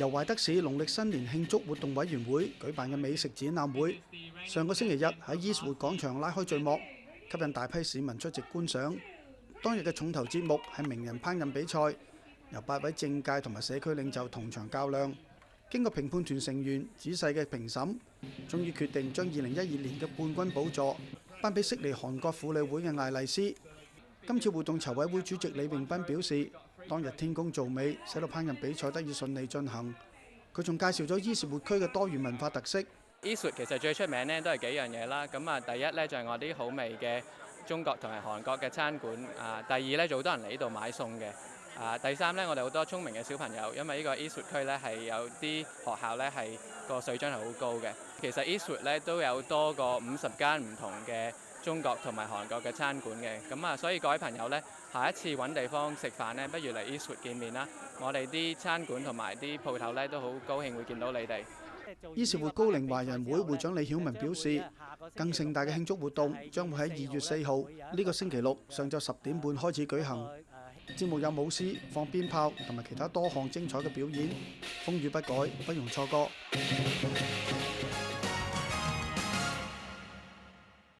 由懷德市農曆新年慶祝活動委員會舉辦嘅美食展覽會，上個星期日喺 Eastwood 廣場拉開序幕，吸引大批市民出席觀賞。當日嘅重頭節目係名人烹飪比賽，由8位政界同埋社區領袖同場較量。經過評判團成員仔細嘅評審，終於決定將2012年嘅冠軍寶座頒俾悉尼韓國婦女會嘅艾麗絲。今次活動籌委會主席李永斌表示，當日天公造美，使到烹飪比賽得以順利進行。佢仲介紹咗Eastwood區嘅多元文化特色。Eastwood 其實最出名呢都係幾樣嘢啦。咁啊，第一呢就係我啲好味嘅中國同埋韓國嘅餐館。第二呢就好多人嚟呢度買餸嘅。第三呢，我哋好多聰明嘅小朋友，因為呢個 Eastwood 區呢係有啲學校呢係個水準係好高嘅。其實 Eastwood 呢都有多過50間唔同嘅中國同埋韓國嘅餐館嘅。咁啊，所以各位朋友呢，下一次揾地方食飯呢，不如嚟 Eastwood 見面啦。我哋啲餐館同埋啲鋪頭呢都好高興會見到你哋。Eastwood高齡華人會會長李曉文表示，更盛大嘅慶祝活動將會喺2月4號呢個星期六上晝10點半開始舉行。節目有舞獅、放鞭炮同埋其他多項精彩嘅表演，風雨不改，不容錯過。